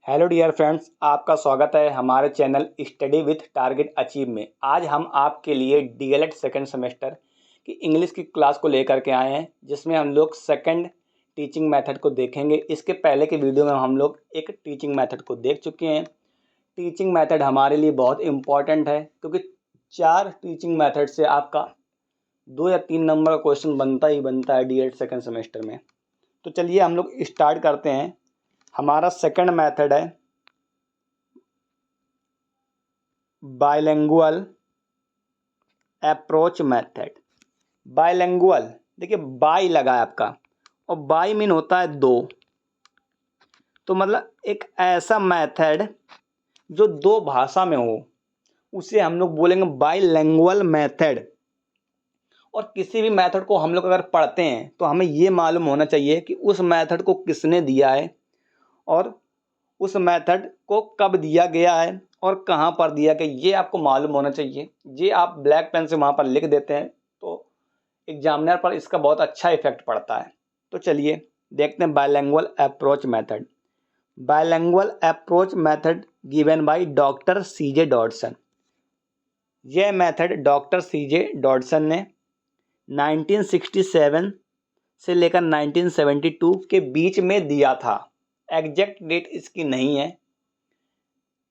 Hello dear friends, आपका स्वागत है हमारे channel study with target achieve में। आज हम आपके लिए डीएलएड सेकंड सेमेस्टर की इंग्लिश की क्लास को लेकर के आए हैं, जिसमें हम लोग सेकंड टीचिंग मेथड को देखेंगे। इसके पहले के वीडियो में हम लोग एक टीचिंग मेथड को देख चुके हैं। टीचिंग मेथड हमारे लिए बहुत इम्पॉर्टेंट है, क्योंकि 4 टीचिंग मेथड से आपका 2 या 3 नंबर का क्वेश्चन बनता ही बनता है डीएलएड सेकंड सेमेस्टर में। तो चलिए हम लोग स्टार्ट करते हैं। हमारा सेकंड मेथड है बाइलिंगुअल अप्रोच मेथड। बाइलिंगुअल, देखिए बाई लगा है आपका, और बाई मीन होता है 2। तो मतलब एक ऐसा मेथड जो 2 भाषा में हो, उसे हम लोग बोलेंगे बाइलिंगुअल मेथड। और किसी भी मेथड को हम लोग अगर पढ़ते हैं तो हमें ये मालूम होना चाहिए कि उस मेथड को किसने दिया है और उस मेथड को कब दिया गया है और कहाँ पर दिया गया, ये आपको मालूम होना चाहिए। ये आप ब्लैक पेन से वहाँ पर लिख देते हैं तो एग्जामिनर पर इसका बहुत अच्छा इफेक्ट पड़ता है। तो चलिए देखते हैं bilingual approach method. Bilingual approach method given by doctor CJ Dodson. यह मेथड डॉक्टर सीजे डॉडसन ने 1967 से लेकर 1972 के बीच में दिया था। एग्जैक्ट डेट इसकी नहीं है।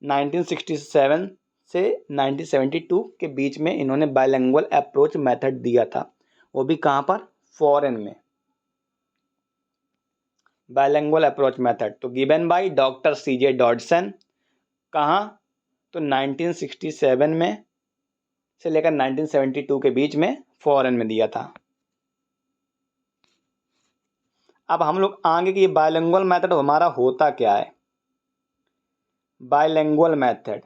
1967 से 1972 के बीच में इन्होंने बाइलिंगुअल अप्रोच मेथड दिया था, वो भी कहाँ पर, फॉरेन में। बाइलिंगुअल अप्रोच मेथड तो गिवन बाय डॉक्टर सीजे डॉडसन, कहाँ, तो 1967 में से लेकर 1972 के बीच में फॉरेन में दिया था। अब हम लोग आगे की बाइलिंगुअल मेथड हमारा होता क्या है। बाइलिंगुअल मेथड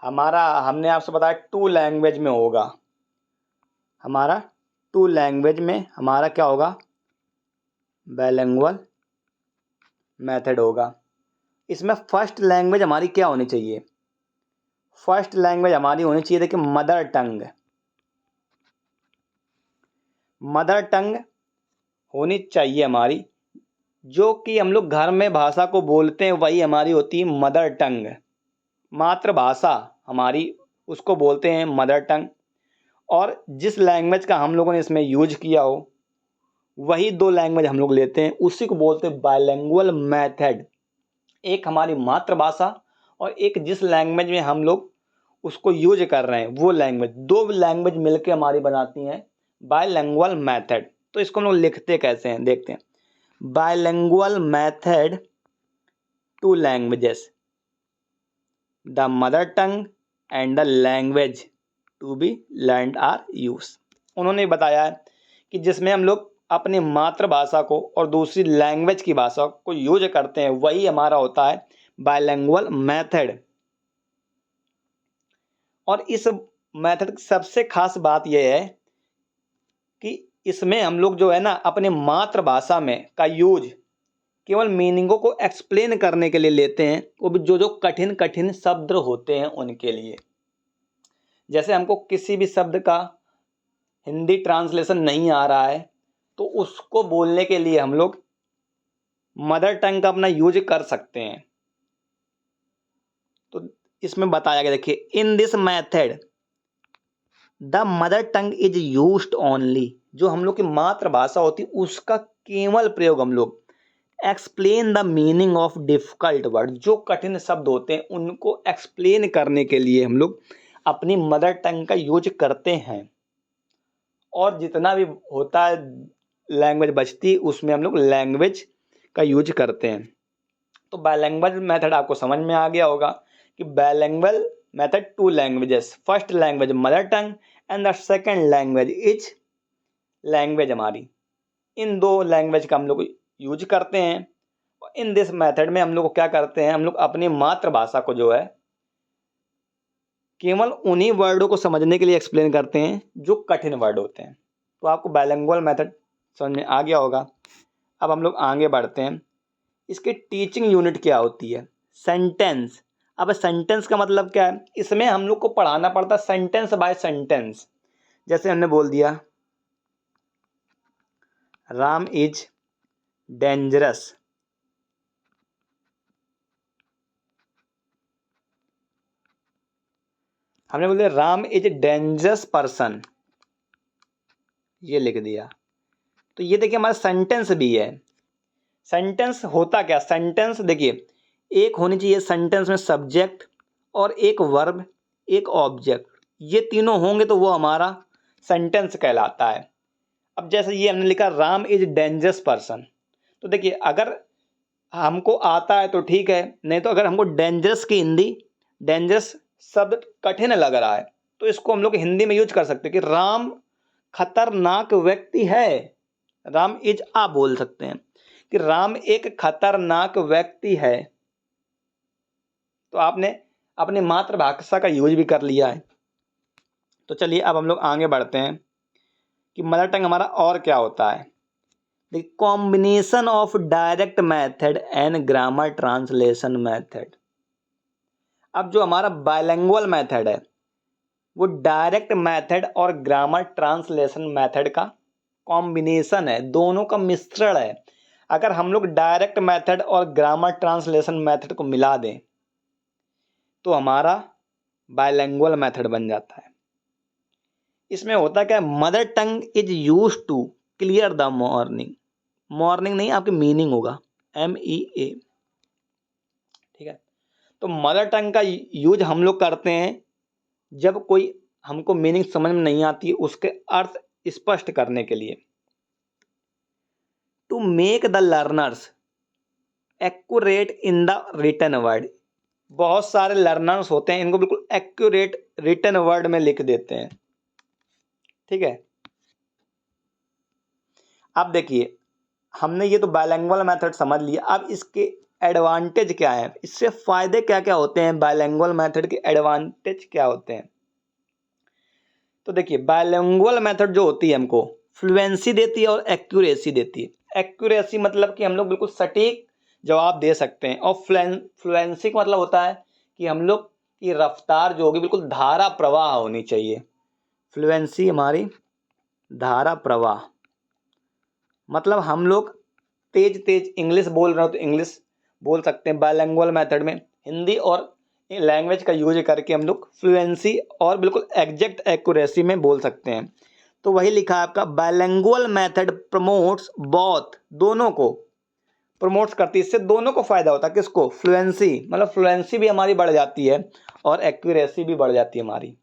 हमारा, हमने आपसे बताया 2 लैंग्वेज में होगा। हमारा 2 लैंग्वेज में हमारा क्या होगा, बाइलिंगुअल मेथड होगा। इसमें फर्स्ट लैंग्वेज हमारी क्या होनी चाहिए, फर्स्ट लैंग्वेज हमारी होनी चाहिए, देखिए मदर टंग। मदर टंग होनी चाहिए हमारी, जो कि हम लोग घर में भाषा को बोलते हैं वही हमारी होती है मदर टंग। मातृभाषा हमारी, उसको बोलते हैं मदर टंग। और जिस लैंग्वेज का हम लोगों ने इसमें यूज किया हो वही 2 लैंग्वेज हम लोग लेते हैं, उसी को बोलते हैं बाइलिंगुअल मेथड। एक हमारी मातृभाषा और एक जिस लैंग्वेज में हम लोग उसको यूज कर रहे हैं वो लैंग्वेज, 2 लैंग्वेज मिलकर हमारी बनाती हैं बाइलिंगुअल मेथड। तो इसको हम लोग लिखते कैसे हैं, देखते हैं। Bilingual method 2 languages, the mother tongue and the language to be learned are use. उन्होंने बताया है कि जिसमें हम लोग अपनी मातृभाषा को और दूसरी लैंग्वेज की भाषा को यूज करते हैं वही हमारा होता है बाइलिंगुअल मेथड। और इस मेथड की सबसे खास बात यह है कि इसमें हम लोग जो है ना अपने मातृभाषा में का यूज केवल मीनिंगों को एक्सप्लेन करने के लिए लेते हैं, वो भी जो कठिन कठिन शब्द होते हैं उनके लिए। जैसे हमको किसी भी शब्द का हिंदी ट्रांसलेशन नहीं आ रहा है तो उसको बोलने के लिए हम लोग मदर टंग का अपना यूज कर सकते हैं। तो इसमें बताया गया, देखिए, इन this method the mother tongue is used only. जो हम लोग की मातृभाषा होती है उसका केवल प्रयोग हम लोग explain the meaning of difficult word, जो कठिन शब्द होते हैं उनको एक्सप्लेन करने के लिए हम लोग अपनी मदर टंग का यूज करते हैं। और जितना भी होता है लैंग्वेज बचती है उसमें हम लोग लैंग्वेज का यूज करते हैं। तो बाइलिंगुअल मेथड आपको समझ में आ गया होगा कि bilingual method 2 languages, first language mother tongue and the second language is language हमारी। इन 2 लैंग्वेज का हम लोग यूज करते हैं। और इन दिस मेथड में हम लोग क्या करते हैं, हम लोग अपनी मातृभाषा को जो है केवल उन्हीं वर्डों को समझने के लिए एक्सप्लेन करते हैं जो कठिन वर्ड होते हैं। तो आपको बाइलिंगुअल मेथड समझ में आ गया होगा। अब हम लोग आगे बढ़ते हैं। इसकी टीचिंग यूनिट क्या होती है, सेंटेंस। अब सेंटेंस का मतलब क्या है, इसमें हम लोग को पढ़ाना पड़ता है सेंटेंस बाय सेंटेंस। जैसे हमने बोल दिया राम इज डेंजरस, हमने बोल दिया राम इज डेंजरस पर्सन, ये लिख दिया। तो ये देखिए हमारा सेंटेंस भी है। सेंटेंस होता क्या, सेंटेंस देखिए एक होनी चाहिए सेंटेंस में सब्जेक्ट और एक वर्ब एक ऑब्जेक्ट, ये तीनों होंगे तो वो हमारा सेंटेंस कहलाता है। अब जैसे ये हमने लिखा राम इज डेंजरस पर्सन, तो देखिए अगर हमको आता है तो ठीक है, नहीं तो अगर हमको डेंजरस की हिंदी, डेंजरस शब्द कठिन लग रहा है तो इसको हम लोग हिंदी में यूज कर सकते हैं कि राम खतरनाक व्यक्ति है। राम इज आ बोल सकते हैं कि राम एक खतरनाक व्यक्ति है। तो आपने अपनी मातृभाषा का यूज भी कर लिया है। तो चलिए अब हम लोग आगे बढ़ते हैं कि मदर टंग हमारा और क्या होता है। The combination of direct method and grammar translation method. अब जो हमारा बायलिंगुअल मेथड है वो डायरेक्ट मेथड और ग्रामर ट्रांसलेशन मेथड का कॉम्बिनेशन है, दोनों का मिश्रण है। अगर हम लोग डायरेक्ट मेथड और ग्रामर ट्रांसलेशन मेथड को मिला दें तो हमारा बायलिंगुअल मेथड बन जाता है। इसमें होता क्या है, mother tongue is use to clear the morning, morning नहीं आपकी मीनिंग होगा MEA, ठीक है। तो मदर टंग का यूज हम लोग करते हैं जब कोई हमको मीनिंग समझ में नहीं आती, उसके अर्थ स्पष्ट करने के लिए। To make the learners accurate in the written word, बहुत सारे लर्नर्स होते हैं इनको बिल्कुल एक्यूरेट रिटन वर्ड में लिख देते हैं, ठीक है। अब देखिए हमने ये तो बायलिंगुअल मेथड समझ लिया, अब इसके एडवांटेज क्या है, इससे फायदे क्या क्या होते हैं, बायलिंगुअल मेथड के एडवांटेज क्या होते हैं। तो देखिए बायलिंगुअल मेथड जो होती है हमको फ्लुएंसी देती है और एक्यूरेसी देती है। एक्यूरेसी मतलब कि हम लोग बिल्कुल सटीक जवाब दे सकते हैं, और फ्लुएंसी का मतलब होता है कि हम लोग की रफ्तार जो होगी बिल्कुल धारा प्रवाह होनी चाहिए। फ्लुएंसी हमारी धारा प्रवाह, मतलब हम लोग तेज तेज इंग्लिश बोल रहे हो तो इंग्लिश बोल सकते हैं बायलिंगुअल मेथड में, हिंदी और लैंग्वेज का यूज करके हम लोग फ्लुएंसी और बिल्कुल एग्जैक्ट एक्यूरेसी में बोल सकते हैं। तो वही लिखा है आपका बायलिंगुअल मेथड प्रमोट्स बोथ, दोनों को प्रमोट्स करती है, इससे दोनों को फायदा होता है। किसको, फ्लुएंसी, मतलब फ्लुएंसी भी हमारी बढ़ जाती है और एक्यूरेसी भी बढ़ जाती है हमारी,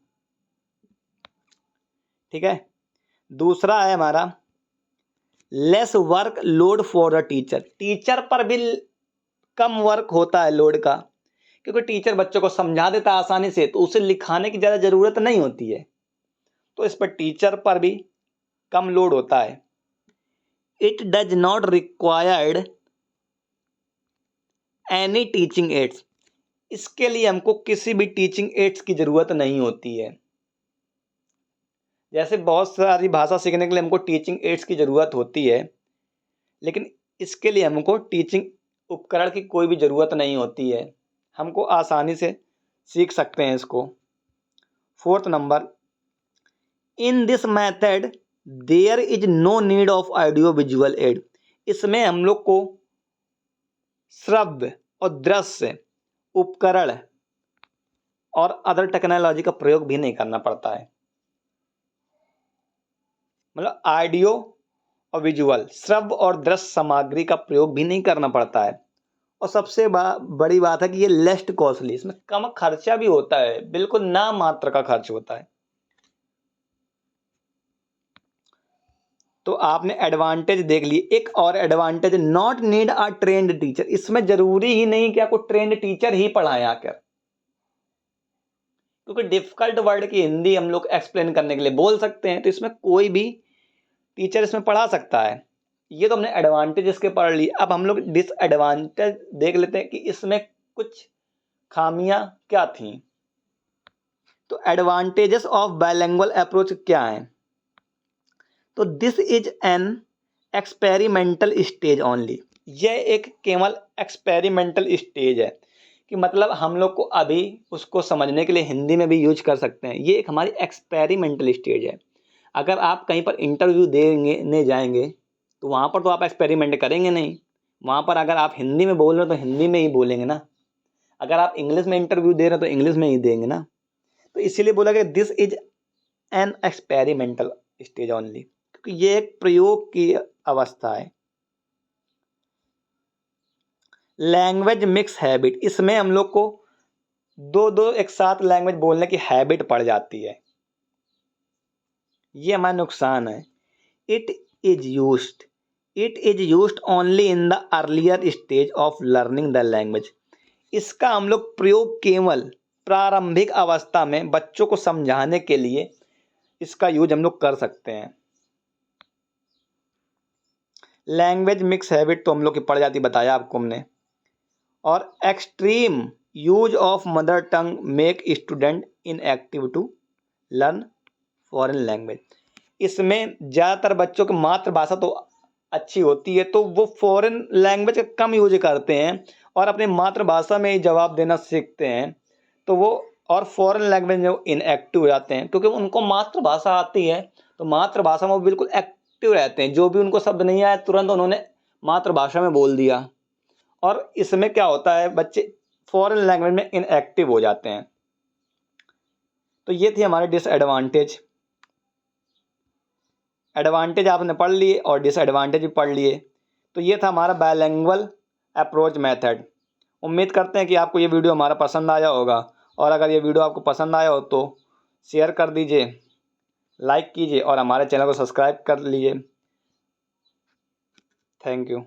ठीक है। दूसरा है हमारा lace work load for the teacher, teacher पर भी कम वर्क होता है लोड का, क्योंकि टीचर बच्चों को समझा देता है आसानी से तो उसे लिखाने की ज़्यादा ज़रूरत नहीं होती है, तो इस पर टीचर पर भी कम लोड होता है। It does not required any teaching ads, इसके लिए हमको किसी भी टीचिंग एड्स की ज़रूरत नहीं होती है। जैसे बहुत सारी भाषा सीखने के लिए हमको टीचिंग एड्स की ज़रूरत होती है, लेकिन इसके लिए हमको टीचिंग उपकरण की कोई भी ज़रूरत नहीं होती है, हमको आसानी से सीख सकते हैं इसको। Fourth number, in this method there is no need of audio visual aid, इसमें हम लोग को श्रव्य और दृश्य उपकरण और अदर टेक्नोलॉजी का प्रयोग भी नहीं करना पड़ता है। मतलब ऑडियो और विजुअल, श्रव्य और दृश्य सामग्री का प्रयोग भी नहीं करना पड़ता है। और सबसे बड़ी बात है कि ये लेस्ट कॉस्टली, इसमें कम खर्चा भी होता है, बिल्कुल ना मात्र का खर्च होता है। तो आपने एडवांटेज देख ली। एक और advantage, not need a trained teacher, इसमें जरूरी ही नहीं कि आपको ट्रेंड टीचर ही पढ़ाएं आकर, क्योंकि डिफिकल्ट वर्ड की हिंदी हम लोग एक्सप्लेन करने के लिए बोल सकते हैं, तो इसमें कोई भी टीचर इसमें पढ़ा सकता है। ये तो हमने एडवांटेज इसके पढ़ ली। अब हम लोग डिसएडवांटेज देख लेते हैं कि इसमें कुछ खामियां क्या थी। तो एडवांटेजेस ऑफ बायलिंगुअल अप्रोच क्या है, तो this is an experimental stage only, यह एक केवल एक्सपेरिमेंटल स्टेज है कि मतलब हम लोग को अभी उसको समझने के लिए हिंदी में भी यूज कर सकते हैं। ये एक हमारी एक्सपेरिमेंटल स्टेज है। अगर आप कहीं पर इंटरव्यू देने जाएंगे तो वहाँ पर तो आप एक्सपेरिमेंट करेंगे नहीं। वहाँ पर अगर आप हिंदी में बोल रहे हो तो हिंदी में ही बोलेंगे ना, अगर आप इंग्लिश में इंटरव्यू दे रहे हो तो इंग्लिश में ही देंगे ना। तो इसीलिए बोला कि this is an experimental stage only, क्योंकि ये एक प्रयोग की अवस्था है। लैंग्वेज मिक्स हैबिट, इसमें हम लोग को दो दो एक साथ लैंग्वेज बोलने की हैबिट पड़ जाती है, ये हमारा नुकसान है। It is used only in the earlier stage of learning the language, इसका हम लोग प्रयोग केवल प्रारंभिक अवस्था में बच्चों को समझाने के लिए इसका यूज हम लोग कर सकते हैं। लैंग्वेज मिक्स हैबिट तो हम लोग की पड़ जाती, बताया आपको हमने। और extreme use of mother tongue make student inactive to learn foreign language, इसमें ज़्यादातर बच्चों की मातृभाषा तो अच्छी होती है तो वो फॉरेन लैंग्वेज का कम यूज करते हैं और अपनी मातृभाषा में ही जवाब देना सीखते हैं, तो वो और फॉरेन लैंग्वेज में इनएक्टिव हो जाते हैं, क्योंकि उनको मातृभाषा आती है तो मातृभाषा में वो बिल्कुल एक्टिव रहते हैं। जो भी उनको शब्द नहीं आया तुरंत उन्होंने मातृभाषा में बोल दिया, और इसमें क्या होता है बच्चे फॉरेन लैंग्वेज में इनएक्टिव हो जाते हैं। तो ये थी हमारे डिसएडवांटेज। एडवांटेज आपने पढ़ लिए और डिसएडवांटेज भी पढ़ लिए। तो ये था हमारा बायलैंग्वेज अप्रोच मेथड। उम्मीद करते हैं कि आपको ये वीडियो हमारा पसंद आया होगा, और अगर ये वीडियो आपको पसंद आया हो तो शेयर कर दीजिए, लाइक कीजिए और हमारे चैनल को सब्सक्राइब कर लीजिए। Thank you.